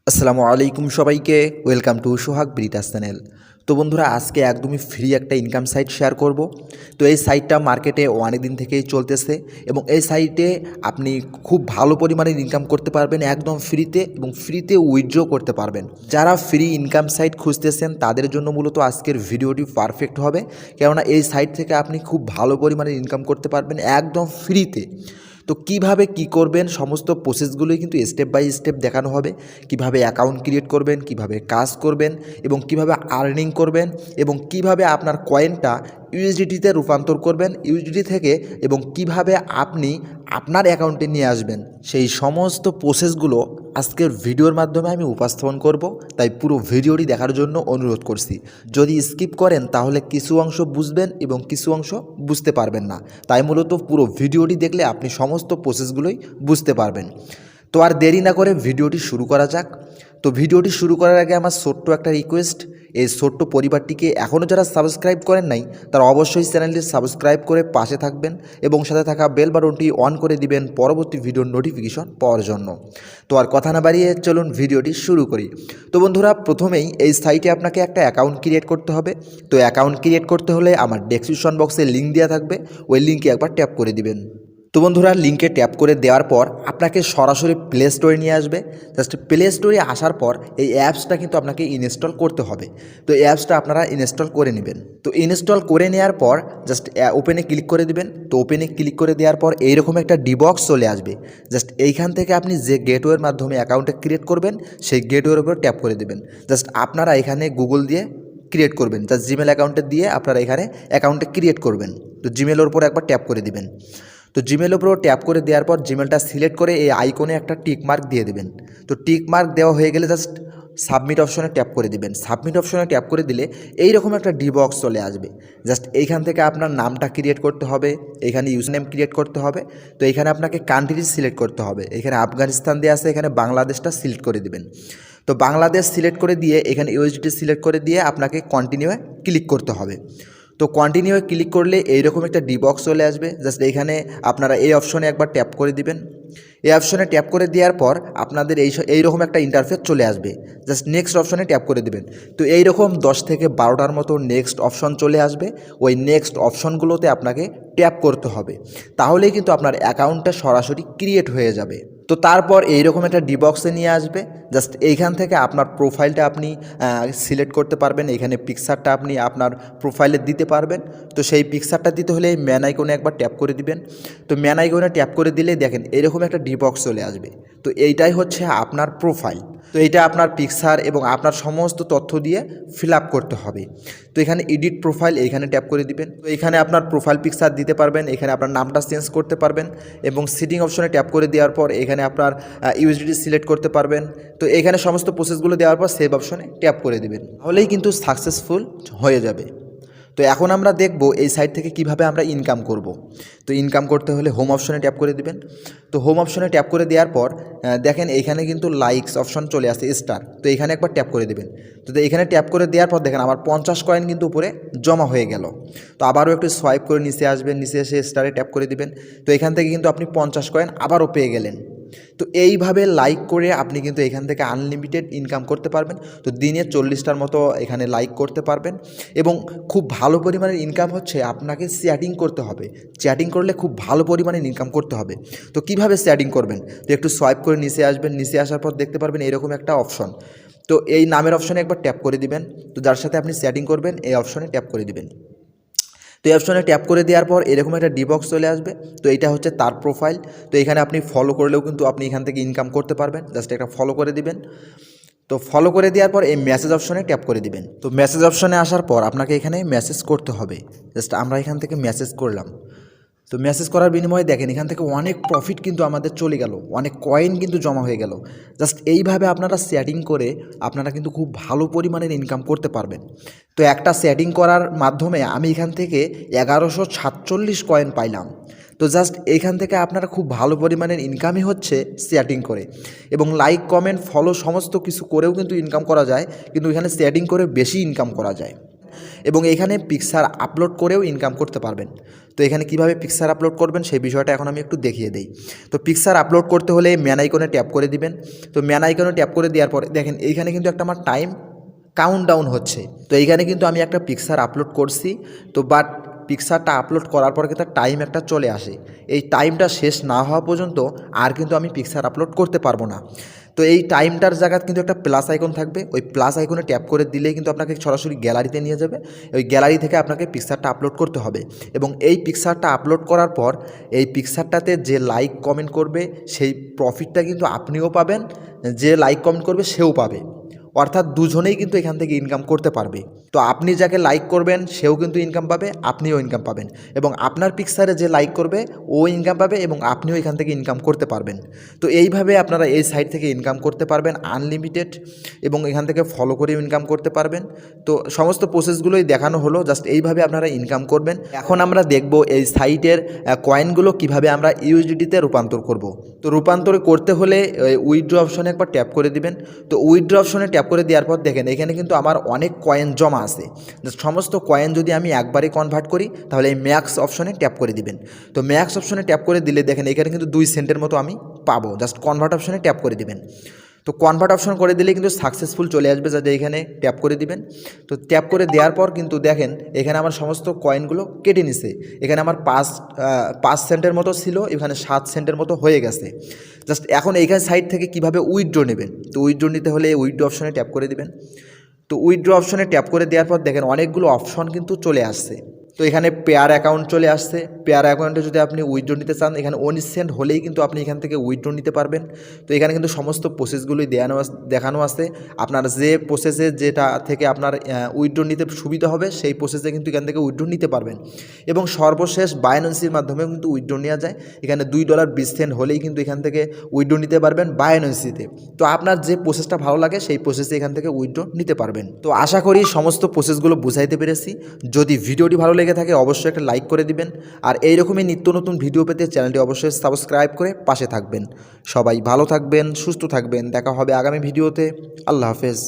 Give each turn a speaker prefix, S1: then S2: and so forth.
S1: আসসালামু আলাইকুম সবাইকে, ওয়েলকাম টু সোহাগ ব্রিটাস চ্যানেল। তো বন্ধুরা, আজকে একদমই ফ্রি একটা ইনকাম সাইট শেয়ার করব। তো এই সাইটটা মার্কেটে অনেক দিন থেকেই চলতেছে এবং এই সাইটে আপনি খুব ভালো পরিমাণে ইনকাম করতে পারবেন একদম ফ্রিতে এবং ফ্রিতে উইথড্র করতে পারবেন। যারা ফ্রি ইনকাম সাইট খুঁজতেছেন তাদের জন্য মূলত আজকের ভিডিওটি পারফেক্ট হবে, কেননা এই সাইট থেকে আপনি খুব ভালো পরিমাণে ইনকাম করতে পারবেন একদম ফ্রিতে। তো কিভাবে কি করবেন সমস্ত প্রসেসগুলোই কিন্তু স্টেপ বাই স্টেপ দেখানো হবে। কিভাবে অ্যাকাউন্ট ক্রিয়েট করবেন, কিভাবে কাজ করবেন এবং কিভাবে আর্নিং করবেন এবং কিভাবে আপনার কয়েনটা ইউএসডিটিতে রূপান্তর করবেন ইউএসডিটি থেকে, এবং কিভাবে আপনি আপনার অ্যাকাউন্টে নিয়ে আসবেন, সেই সমস্ত প্রসেসগুলো আজকের ভিডিওর মাধ্যমে আমি উপস্থাপন করব। তাই পুরো ভিডিওটি দেখার জন্য অনুরোধ করছি। যদি স্কিপ করেন তাহলে কিছু অংশ বুঝবেন এবং কিছু অংশ বুঝতে পারবেন না। তাই মূলত পুরো ভিডিওটি দেখলে আপনি সমস্ত প্রসেসগুলোই বুঝতে পারবেন। তো আর দেরি না করে ভিডিওটি শুরু করা যাক। তো ভিডিওটি শুরু করার আগে আমার ছোট্ট একটা রিকোয়েস্ট, এই ছোট্ট পরিবারটিকে এখনও যারা সাবস্ক্রাইব করেন নাই তারা অবশ্যই চ্যানেলটি সাবস্ক্রাইব করে পাশে থাকবেন এবং সাথে থাকা বেল বাটনটি অন করে দিবেন পরবর্তী ভিডিওর নোটিফিকেশন পাওয়ার জন্য। তো আর কথা না বাড়িয়ে চলুন ভিডিওটি শুরু করি। তো বন্ধুরা, প্রথমেই এই সাইটে আপনাকে একটা অ্যাকাউন্ট ক্রিয়েট করতে হবে। তো অ্যাকাউন্ট ক্রিয়েট করতে হলে আমার ডেসক্রিপশন বক্সে লিঙ্ক দেওয়া থাকবে, ওই লিঙ্কে একবার ট্যাপ করে দিবেন। তো বন্ধুরা, লিঙ্কে ট্যাপ করে দেওয়ার পর আপনাকে সরাসরি প্লে স্টোরে নিয়ে আসবে। জাস্ট প্লে স্টোরে আসার পর এই অ্যাপসটা কিন্তু আপনাকে ইনস্টল করতে হবে। তো এই অ্যাপসটা আপনারা ইনস্টল করে নেবেন। তো ইনস্টল করে নেওয়ার পর জাস্ট ওপেনে ক্লিক করে দিবেন। তো ওপেনে ক্লিক করে দেওয়ার পর এইরকম একটা ডিবক্স চলে আসবে। জাস্ট এইখান থেকে আপনি যে গেটওয়ের মাধ্যমে অ্যাকাউন্টটা ক্রিয়েট করবেন সেই গেটওয়ের উপর ট্যাপ করে দেবেন। জাস্ট আপনারা এখানে গুগল দিয়ে ক্রিয়েট করবেন, জাস্ট জিমেল অ্যাকাউন্টে দিয়ে আপনারা এখানে অ্যাকাউন্টে ক্রিয়েট করবেন। তো জিমেলের উপর একবার ট্যাপ করে দিবেন। তো জিমেলের উপর ট্যাপ করে দেওয়ার পর জিমেলটা সিলেক্ট করে এই আইকনে একটা টিক মার্ক দিয়ে দেবেন। তো টিক মার্ক দেওয়া হয়ে গেলে জাস্ট সাবমিট অপশনে ট্যাপ করে দিবেন। সাবমিট অপশনে ট্যাপ করে দিলে এইরকম একটা ডিবক্স চলে আসবে। জাস্ট এইখান থেকে আপনার নামটা ক্রিয়েট করতে হবে, এখানে ইউজার নেম ক্রিয়েট করতে হবে। তো এখানে আপনাকে কান্ট্রি সিলেক্ট করতে হবে। এখানে আফগানিস্তান দিয়ে আছে, এখানে বাংলাদেশটা সিলেক্ট করে দিবেন। তো বাংলাদেশ সিলেক্ট করে দিয়ে এখানে ইউএসডিটি সিলেক্ট করে দিয়ে আপনাকে কন্টিনিউয়ে ক্লিক করতে হবে। তো কন্টিনিউ ক্লিক করলে এইরকম একটা ডিবক্স চলে আসবে। জাস্ট এইখানে আপনারা এই অপশনে একবার ট্যাপ করে দিবেন। এই অপশনে ট্যাপ করে দেওয়ার পর আপনাদের এইরকম একটা ইন্টারফেস চলে আসবে। জাস্ট নেক্সট অপশনে ট্যাপ করে দিবেন। তো এইরকম 10 থেকে 12টার মতো নেক্সট অপশন চলে আসবে। ওই নেক্সট অপশনগুলোতে আপনাকে ট্যাপ করতে হবে, তাহলেই কিন্তু আপনার অ্যাকাউন্টটা সরাসরি ক্রিয়েট হয়ে যাবে। তো তারপর এইরকম একটা ডিবক্সে নিয়ে আসবে। জাস্ট এইখান থেকে আপনার প্রোফাইলটা আপনি সিলেক্ট করতে পারবেন। এখানে পিকচারটা আপনি আপনার প্রোফাইলে দিতে পারবেন। তো সেই পিকচারটা দিতে হলে এই ম্যান আইকনে একবার ট্যাপ করে দিবেন। তো ম্যান আইকনে ট্যাপ করে দিলে দেখেন এরকম একটা ডিবক্স চলে আসবে। তো এইটাই হচ্ছে আপনার প্রোফাইল। তো এইটা আপনার পিকচার এবং আপনার সমস্ত তথ্য দিয়ে ফিল আপ করতে হবে। তো এখানে এডিট প্রোফাইল এইখানে ট্যাপ করে দিবেন। তো এখানে আপনার প্রোফাইল পিকচার দিতে পারবেন, এখানে আপনার নামটা চেঞ্জ করতে পারবেন এবং সিটিং অপশনে ট্যাপ করে দেওয়ার পর এখানে আপনার ইউএসডিটি সিলেক্ট করতে পারবেন। তো এখানে সমস্ত প্রসেসগুলো দেওয়ার পর সেভ অপশনে ট্যাপ করে দিবেন, তাহলেই কিন্তু সাকসেসফুল হয়ে যাবে। তো এখন আমরা দেখব এই সাইট থেকে কিভাবে আমরা ইনকাম করব। তো ইনকাম করতে হলে হোম অপশনে ট্যাপ করে দিবেন। তো হোম অপশনে ট্যাপ করে দেওয়ার পর দেখেন এইখানে কিন্তু লাইকস অপশন চলে আসে, স্টার। তো এখানে একবার ট্যাপ করে দিবেন। তো এখানে ট্যাপ করে দেওয়ার পর দেখেন আমার 50 কয়েন কিন্তু উপরে জমা হয়ে গেল। তো আবারও একটু সোয়াইপ করে নিচে আসবেন, নিচে এসে স্টারে ট্যাপ করে দিবেন। তো এখান থেকে কিন্তু আপনি 50 কয়েন আবারও পেয়ে গেলেন। তো এইভাবে লাইক করে আপনি কিন্তু এখান থেকে আনলিমিটেড ইনকাম করতে পারবেন। তো দিনে 40টার মতো এখানে লাইক করতে পারবেন এবং খুব ভালো পরিমাণের ইনকাম হচ্ছে। আপনাকে চ্যাটিং করতে হবে, চ্যাটিং করলে খুব ভালো পরিমাণে ইনকাম করতে হবে। তো কিভাবে চ্যাটিং করবেন, তো একটু সোয়াইপ করে নিচে আসবেন, নিচে আসার পর দেখতে পারবেন এরকম একটা অপশন। তো এই নামের অপশনে একবার ট্যাপ করে দিবেন। তো যার সাথে আপনি চ্যাটিং করবেন এই অপশনে ট্যাপ করে দিবেন। তো এই অপশনে ট্যাপ করে দেওয়ার পর এরকম একটা ডিবক্স চলে আসবে। তো এইটা হচ্ছে তার প্রোফাইল। তো এখানে আপনি ফলো করলেও কিন্তু আপনি এখান থেকে ইনকাম করতে পারবেন। জাস্ট একটা ফলো করে দিবেন। তো ফলো করে দেওয়ার পর এই মেসেজ অপশনে ট্যাপ করে দিবেন। তো মেসেজ অপশনে আসার পর আপনাকে এখানে মেসেজ করতে হবে। জাস্ট আমরা এখান থেকে মেসেজ করলাম। তো মেসেজ করার বিনিময়ে দেখেন এখান থেকে অনেক প্রফিট কিন্তু আমাদের চলে গেল, অনেক কয়েন কিন্তু জমা হয়ে গেল। জাস্ট এইভাবে আপনারা সেটিং করে আপনারা কিন্তু খুব ভালো পরিমাণের ইনকাম করতে পারবেন। তো একটা সেটিং করার মাধ্যমে আমি এখান থেকে 1147 কয়েন পাইলাম। তো জাস্ট এইখান থেকে আপনারা খুব ভালো পরিমাণের ইনকামই হচ্ছে সেটিং করে, এবং লাইক কমেন্ট ফলো সমস্ত কিছু করেও কিন্তু ইনকাম করা যায়, কিন্তু এখানে সেটিং করে বেশি ইনকাম করা যায়। এবং এখানে পিকচার আপলোড করেও ইনকাম করতে পারবেন। তো এখানে কিভাবে পিকচার আপলোড করবেন সেই বিষয়টা এখন আমি একটু দেখিয়ে দেই। তো পিকচার আপলোড করতে হলে ম্যান আইকনে ট্যাপ করে দিবেন। তো ম্যান আইকনে ট্যাপ করে দেওয়ার পরে দেখেন এইখানে কিন্তু একটা আমার টাইম কাউন্টডাউন হচ্ছে। তো এইখানে কিন্তু আমি একটা পিকচার আপলোড করছি, তো বাট পিকচারটা আপলোড করার পরে কিন্তু টাইম একটা চলে আসে। এই টাইমটা শেষ না হওয়া পর্যন্ত আর কিন্তু আমি পিকচার আপলোড করতে পারবো না। তো এই টাইমটার জায়গায় কিন্তু একটা প্লাস আইকন থাকবে, ওই প্লাস আইকনে ট্যাপ করে দিলেই কিন্তু আপনাকে সরাসরি গ্যালারিতে নিয়ে যাবে। ওই গ্যালারি থেকে আপনাকে পিকচারটা আপলোড করতে হবে এবং এই পিকচারটা আপলোড করার পর এই পিকচারটাতে যে লাইক কমেন্ট করবে সেই প্রফিটটা কিন্তু আপনিও পাবেন, যে লাইক কমেন্ট করবে সেও পাবে, অর্থাৎ দুজনেই কিন্তু এখান থেকে ইনকাম করতে পারবে। তো আপনি যাকে লাইক করবেন সেও কিন্তু ইনকাম পাবে, আপনিও ইনকাম পাবেন, এবং আপনার পিকচারে যে লাইক করবে ও ইনকাম পাবে এবং আপনিও এখান থেকে ইনকাম করতে পারবেন। তো এইভাবে আপনারা এই সাইট থেকে ইনকাম করতে পারবেন আনলিমিটেড, এবং এখান থেকে ফলো করেও ইনকাম করতে পারবেন। তো সমস্ত প্রসেসগুলোই দেখানো হলো, জাস্ট এইভাবে আপনারা ইনকাম করবেন। এখন আমরা দেখব এই সাইটের কয়েনগুলো কিভাবে আমরা ইউএসডিটিতে রূপান্তর করব। তো রূপান্তর করতে হলে উইথড্র অপশনে একবার ট্যাপ করে দিবেন। তো উইথড্র অপশনে ট্যাপ করে দেওয়ার পর দেখেন এখানে কিন্তু আমার অনেক কয়েন জমা আছে। সমস্ত কয়েন যদি আমি একবারে কনভার্ট করি তাহলে এই ম্যাক্স অপশনে ট্যাপ করে দিবেন। তো ম্যাক্স অপশনে ট্যাপ করে দিলে দেখেন এখানে কিন্তু 2 সেন্টের মতো আমি পাবো, জাস্ট কনভার্ট অপশনে ট্যাপ করে দিবেন। তো কনভার্ট অপশন করে দিলে কিন্তু সাকসেসফুল চলে আসবে, যাতে এখানে ট্যাপ করে দিবেন। তো ট্যাপ করে দেওয়ার পর কিন্তু দেখেন এখানে আমার সমস্ত কয়েনগুলো কেটে নিছে। এখানে আমার 5 সেন্টের মতো ছিল, এখানে 7 সেন্টের মতো হয়ে গেছে। জাস্ট এখন এইখানে সাইড থেকে কিভাবে উইথড্র নেবেন, তো উইথড্র নিতে হলে উইথড্র অপশনে ট্যাপ করে দিবেন। তো উইথড্র অপশনে ট্যাপ করে দেওয়ার পর দেখেন অনেকগুলো অপশন কিন্তু চলে আসছে। তো এখানে পেয়ার অ্যাকাউন্ট চলে আসছে। পেয়ার অ্যাকাউন্টে যদি আপনি উইথড্র নিতে চান এখানে 19 সেন্ট হলেই কিন্তু আপনি এখান থেকে উইথড্র নিতে পারবেন। তো এখানে কিন্তু সমস্ত প্রসেসগুলোই দেখানো আছে। আপনার যে প্রসেসে যেটা থেকে আপনার উইথড্র নিতে সুবিধা হবে সেই প্রসেসে কিন্তু এখান থেকে উইথড্র নিতে পারবেন, এবং সর্বশেষ বাইন্যান্সের মাধ্যমে কিন্তু উইথড্র নেওয়া যায়। এখানে $2.20 হলেই কিন্তু এখান থেকে উইথড্র নিতে পারবেন বাইন্যান্সিতে। তো আপনার যে প্রসেসটা ভালো লাগে সেই প্রসেসে এখান থেকে উইথড্র নিতে পারবেন। তো আশা করি সমস্ত প্রসেসগুলো বুঝাইতে পেরেছি। যদি ভিডিওটি ভালো লেগে থাকে অবশ্যই একটা লাইক করে দিবেন, আর এইরকমই নিত্য নতুন ভিডিও পেতে চ্যানেলটি অবশ্যই সাবস্ক্রাইব করে পাশে থাকবেন। সবাই ভালো থাকবেন, সুস্থ থাকবেন, দেখা হবে আগামী ভিডিওতে। আল্লাহ হাফেজ।